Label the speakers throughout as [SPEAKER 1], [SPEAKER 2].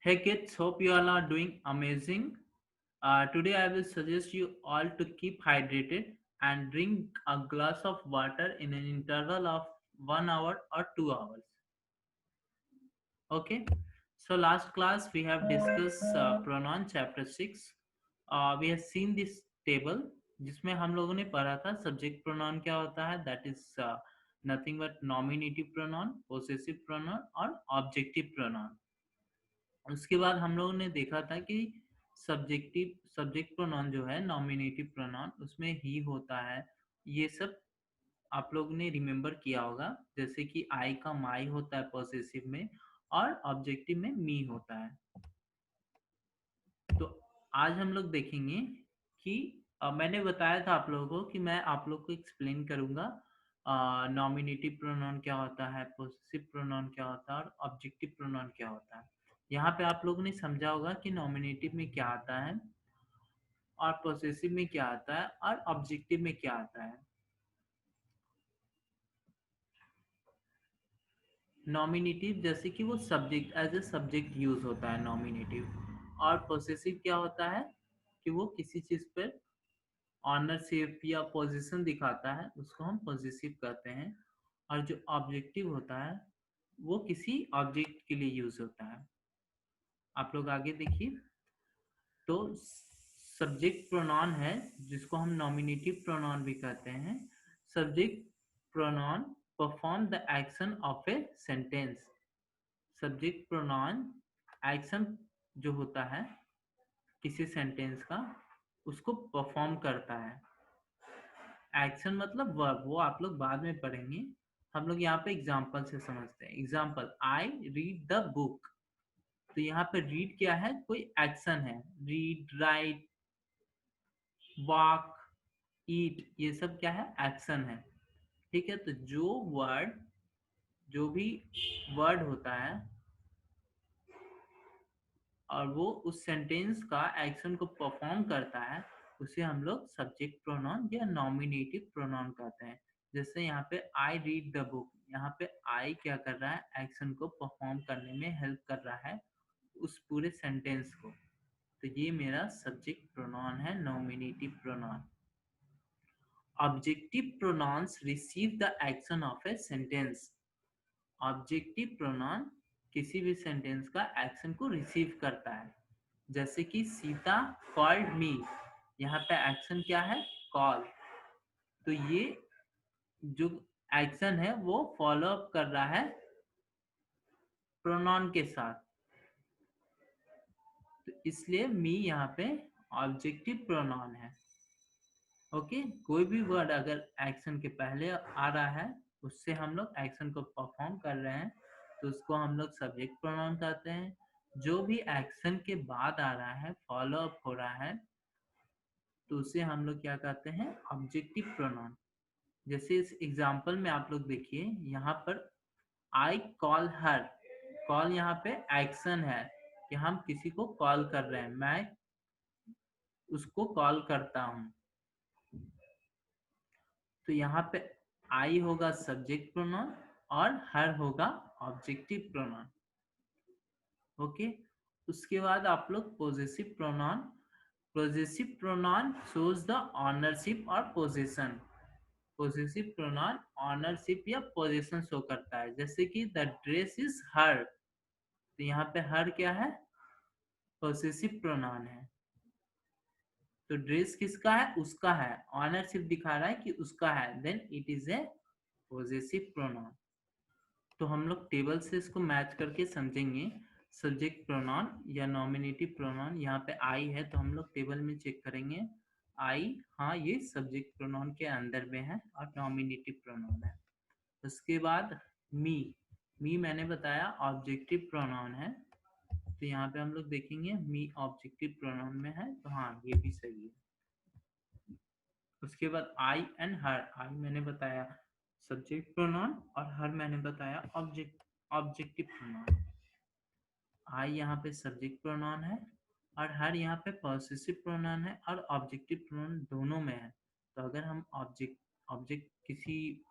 [SPEAKER 1] Hey kids, hope you all are doing amazing. Today I will suggest you all to keep hydrated and drink a glass of water in an interval of 1 hour or 2 hours. Okay. So last class we have discussed pronoun chapter 6. We have seen this table जिसमें हम लोगों ने पढ़ा था subject pronoun क्या होता है that is nothing but nominative pronoun, possessive pronoun और ऑब्जेक्टिव प्रोनाउन। उसके बाद हम लोगों ने देखा था कि सब्जेक्ट प्रोनाउन जो है नॉमिनेटिव प्रोनाउन उसमें ही होता है। ये सब आप लोगों ने रिमेम्बर किया होगा, जैसे कि आई का माई होता है पॉसेसिव में और ऑब्जेक्टिव में मी होता है। तो आज हम लोग देखेंगे कि मैंने बताया था आप लोगों को कि मैं आप लोग को एक्सप्लेन करूंगा नॉमिनेटिव प्रोनाउन क्या होता है, पोसेसिव प्रोनाउन क्या होता है और ऑब्जेक्टिव प्रोनाउन क्या होता है। यहाँ पे आप लोगों ने समझा होगा कि नॉमिनेटिव में क्या आता है और पोसेसिव में क्या आता है और ऑब्जेक्टिव में क्या आता है। नॉमिनेटिव जैसे कि वो subject as a subject use होता है नॉमिनेटिव, और पोसेसिव क्या होता है कि वो किसी चीज पर ऑनरशिप या पोजीशन दिखाता है, उसको हम पॉजिटिव कहते हैं। और जो ऑब्जेक्टिव होता है वो किसी ऑब्जेक्ट के लिए यूज होता है। आप लोग आगे देखिए। तो सब्जेक्ट प्रोनाउन है जिसको हम नॉमिनेटिव प्रोनाउन भी कहते हैं। Subject pronoun perform the action of a sentence. Subject pronoun action जो होता है किसी सेंटेंस का उसको परफॉर्म करता है। एक्शन मतलब वर्ब, वो आप लोग बाद में पढ़ेंगे। हम लोग यहाँ पे एग्जाम्पल से समझते हैं। Example, I read the book. तो यहाँ पे रीड क्या है, कोई एक्शन है। रीड, राइट, वॉक, ईट, ये सब क्या है, एक्शन है। ठीक है। तो जो भी वर्ड होता है और वो उस सेंटेंस का एक्शन को परफॉर्म करता है, उसे हम लोग सब्जेक्ट प्रोनाउन या नॉमिनेटिव प्रोनाउन कहते हैं। जैसे यहाँ पे आई रीड द बुक, यहाँ पे आई क्या कर रहा है, एक्शन को परफॉर्म करने में हेल्प कर रहा है उस पूरे सेंटेंस को। तो ये मेरा सब्जेक्ट प्रोनाउन है, nominative pronoun. Objective pronouns receive the action of a sentence. Objective pronoun किसी भी सेंटेंस का एक्शन को रिसीव करता है। जैसे कि सीता कॉल्ड मी, यहाँ पे एक्शन क्या है, कॉल। तो ये जो एक्शन है वो फॉलो अप कर रहा है प्रोनाउन के साथ। तो इसलिए मी यहाँ पे ऑब्जेक्टिव प्रोनाउन है। ओके। कोई भी वर्ड अगर एक्शन के पहले आ रहा है, उससे हम लोग एक्शन को परफॉर्म कर रहे हैं, तो उसको हम लोग सब्जेक्ट प्रोनाउन कहते हैं। जो भी एक्शन के बाद आ रहा है, फॉलो अप हो रहा है, तो उसे हम लोग क्या कहते हैं, ऑब्जेक्टिव प्रोनाउन। जैसे इस एग्जाम्पल में आप लोग देखिए, यहाँ पर आई कॉल हर। कॉल यहाँ पे एक्शन है कि हम किसी को कॉल कर रहे हैं, मैं उसको कॉल करता हूँ। तो यहाँ पे आई होगा सब्जेक्ट प्रोनाउन और हर होगा ऑब्जेक्टिव प्रोनाउन। ओके। उसके बाद आप लोग possessive pronoun. Possessive pronoun shows the ownership और पोजीशन। पोजेसिव प्रोनाउन ऑनरशिप या पोजीशन शो करता है। जैसे कि द ड्रेस इज हर, तो यहाँ पे हर क्या है, पोजेसिव प्रोनाउन है। तो ड्रेस किसका है, उसका है, ऑनरशिप दिखा रहा है कि उसका है, then it is a possessive pronoun. तो हम लोग टेबल से इसको मैच करके समझेंगे। सब्जेक्ट प्रोनाउन या नॉमिनेटिव प्रोनाउन, यहाँ पे आई है तो हम लोग टेबल में चेक करेंगे। आई, हाँ ये सब्जेक्ट प्रोनाउन के अंदर में है और नॉमिनेटिव प्रोनाउन है। उसके बाद मी। मी मैंने बताया ऑब्जेक्टिव प्रोनाउन है, तो यहाँ पे हम लोग देखेंगे मी ऑब्जेक्टिव प्रोनाउन में है, तो हाँ ये भी सही है। उसके बाद आई एंड हर। आई मैंने बताया सब्जेक्ट प्रोनाउन और हर मैंने बताया ऑब्जेक्टिव प्रोनाउन। आई यहाँ पे सब्जेक्ट प्रोनाउन है और हर यहाँ पे पॉसेसिव प्रोनाउन है और ऑब्जेक्टिव प्रोनाउन दोनों में है। तो अगर हम ऑब्जेक्ट किसी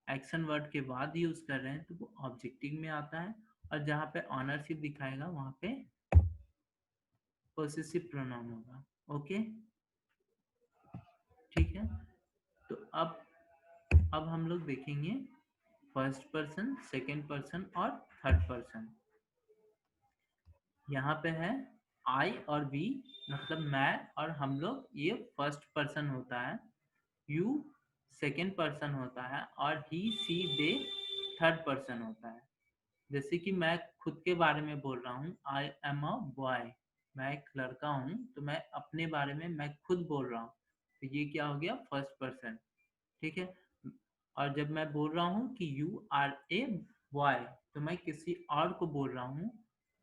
[SPEAKER 1] एक्शन वर्ड के बाद यूज कर रहे हैं तो वो ऑब्जेक्टिव में आता है, और जहाँ पे ऑनरशिप दिखाएगा वहां पे पोसेसिव प्रोनाउन होगा। ओके, ठीक है। तो अब हम लोग देखेंगे फर्स्ट पर्सन, सेकेंड पर्सन और थर्ड पर्सन। यहाँ पे है आई और वी, मतलब मैं और हम लोग, ये फर्स्ट पर्सन होता है। यू सेकेंड पर्सन होता है और ही सी दे थर्ड पर्सन होता है। जैसे कि मैं खुद के बारे में बोल रहा हूँ, आई एम अ बॉय, मैं एक लड़का हूँ, तो मैं अपने बारे में मैं खुद बोल रहा हूँ, तो ये क्या हो गया, फर्स्ट पर्सन। ठीक है। और जब मैं बोल रहा हूँ कि यू आर ए बॉय, तो मैं किसी और को बोल रहा हूँ,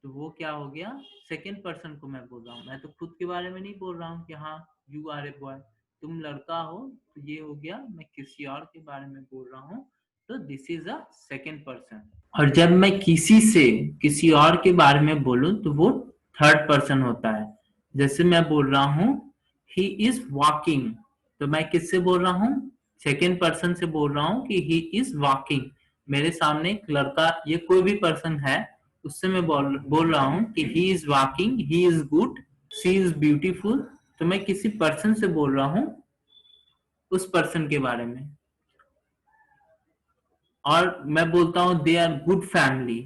[SPEAKER 1] तो वो क्या हो गया, सेकेंड पर्सन को मैं बोल रहा हूँ। मैं तो खुद के बारे में नहीं बोल रहा हूँ कि हाँ यू आर ए बॉय, तुम लड़का हो, तो ये हो गया मैं किसी और के बारे में बोल रहा हूँ, तो this is a second person. और जब मैं किसी से किसी और के बारे में बोलूं तो वो थर्ड पर्सन होता है। जैसे मैं बोल रहा हूँ ही इज वॉकिंग, तो मैं किससे बोल रहा हूँ, सेकेंड पर्सन से बोल रहा हूँ कि ही इज वॉकिंग। मेरे सामने एक लड़का, ये कोई भी पर्सन है, उससे मैं बोल रहा हूँ कि he is walking, he is good, she is beautiful, तो मैं किसी पर्सन से बोल रहा हूँ उस पर्सन के बारे में। और मैं बोलता हूँ दे आर गुड फैमिली,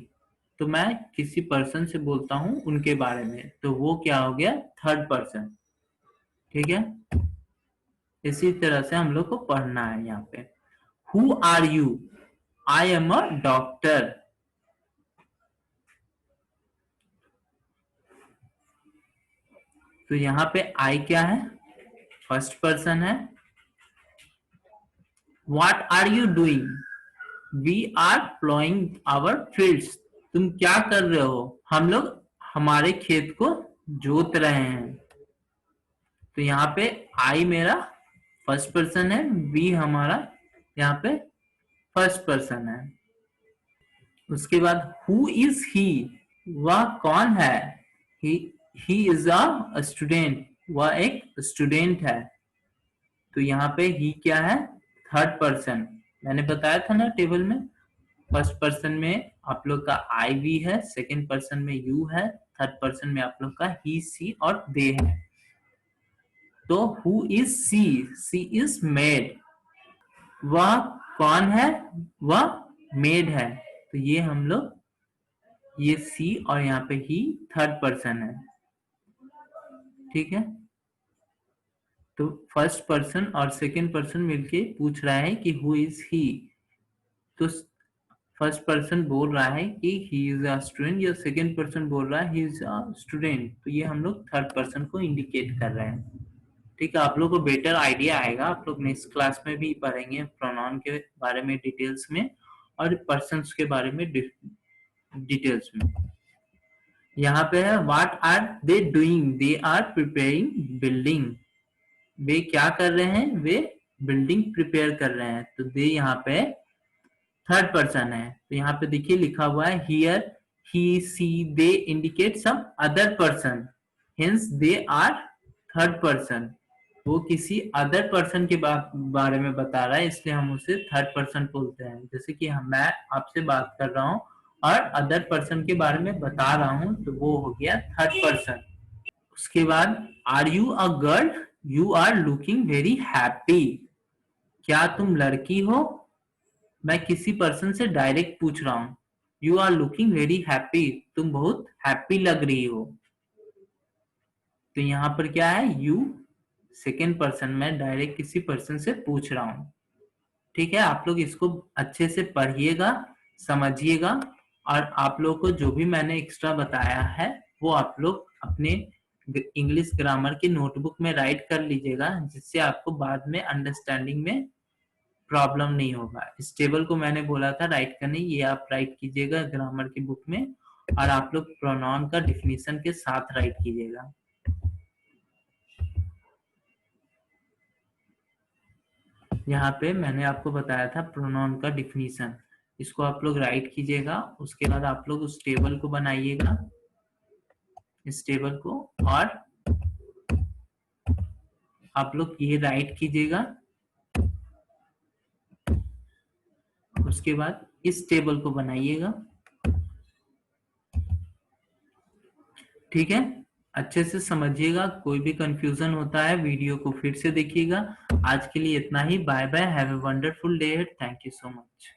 [SPEAKER 1] तो मैं किसी पर्सन से बोलता हूँ उनके बारे में, तो वो क्या हो गया, थर्ड पर्सन। ठीक है। इसी तरह से हम लोग को पढ़ना है। यहाँ पे who are you, I am a doctor, तो यहाँ पे आई क्या है, फर्स्ट पर्सन है। What are you doing, we are ploughing our fields, तुम क्या कर रहे हो, हम लोग हमारे खेत को जोत रहे हैं। तो यहाँ पे आई मेरा फर्स्ट पर्सन है, वी हमारा यहाँ पे फर्स्ट पर्सन है। उसके बाद हु इज ही, वह कौन है, ही इज अ स्टूडेंट, वह एक स्टूडेंट है। तो यहाँ पे ही क्या है, थर्ड पर्सन। मैंने बताया था ना टेबल में, फर्स्ट पर्सन में आप लोग का आई वी है, सेकेंड पर्सन में यू है, थर्ड पर्सन में आप लोग का ही सी और दे है। तो who is she, she is maid, वह कौन है, वह मेड है। तो ये हम लोग, ये सी और यहाँ पे ही थर्ड पर्सन है। ठीक है। तो फर्स्ट पर्सन और सेकेंड पर्सन मिलके पूछ रहा है कि हु इज ही, तो फर्स्ट पर्सन बोल रहा है कि ही इज अ स्टूडेंट, या सेकेंड पर्सन बोल रहा है ही इज अ स्टूडेंट, तो ये हम लोग थर्ड पर्सन को इंडिकेट कर रहे हैं। ठीक है। आप लोग को बेटर आइडिया आएगा, आप लोग नेक्स्ट क्लास में भी पढ़ेंगे प्रोनाउन के बारे में डिटेल्स में, और पर्सन्स के बारे में डिटेल्स में। यहाँ पे है what are they doing, they are preparing building, वे क्या कर रहे हैं, वे बिल्डिंग प्रिपेयर कर रहे हैं। तो दे यहाँ पे थर्ड पर्सन है, तो यहाँ पे देखिए लिखा हुआ है here he she they indicate some other person, hence they are third person. वो किसी अदर पर्सन के बारे में बता रहा है, इसलिए हम उसे थर्ड पर्सन बोलते हैं। जैसे कि मैं आपसे बात कर रहा हूँ और अदर पर्सन के बारे में बता रहा हूँ, तो वो हो गया थर्ड पर्सन। उसके बाद are you a girl, you are looking very happy, क्या तुम लड़की हो, मैं किसी पर्सन से डायरेक्ट पूछ रहा हूँ। You are looking very happy, तुम बहुत हैप्पी लग रही हो। तो यहाँ पर क्या है, यू सेकेंड पर्सन में डायरेक्ट किसी पर्सन से पूछ रहा हूँ। ठीक है। आप लोग इसको अच्छे से पढ़िएगा, समझिएगा, और आप लोग को जो भी मैंने एक्स्ट्रा बताया है वो आप लोग अपने इंग्लिश ग्रामर की नोटबुक में राइट कर लीजिएगा, जिससे आपको बाद में अंडरस्टैंडिंग में प्रॉब्लम नहीं होगा। इस टेबल को मैंने बोला था राइट करने, ये आप राइट कीजिएगा ग्रामर की बुक में, और आप लोग प्रोनाउन का डिफिनीशन के साथ राइट कीजिएगा। यहाँ पे मैंने आपको बताया था प्रोनाउन का डिफिनीशन, इसको आप लोग राइट कीजिएगा। उसके बाद आप लोग उस टेबल को बनाइएगा, इस टेबल को, और आप लोग ये राइट कीजिएगा। उसके बाद इस टेबल को बनाइएगा, ठीक है, अच्छे से समझिएगा, कोई भी कंफ्यूजन होता है वीडियो को फिर से देखिएगा। आज के लिए इतना ही, bye bye, have a wonderful day, thank you so much.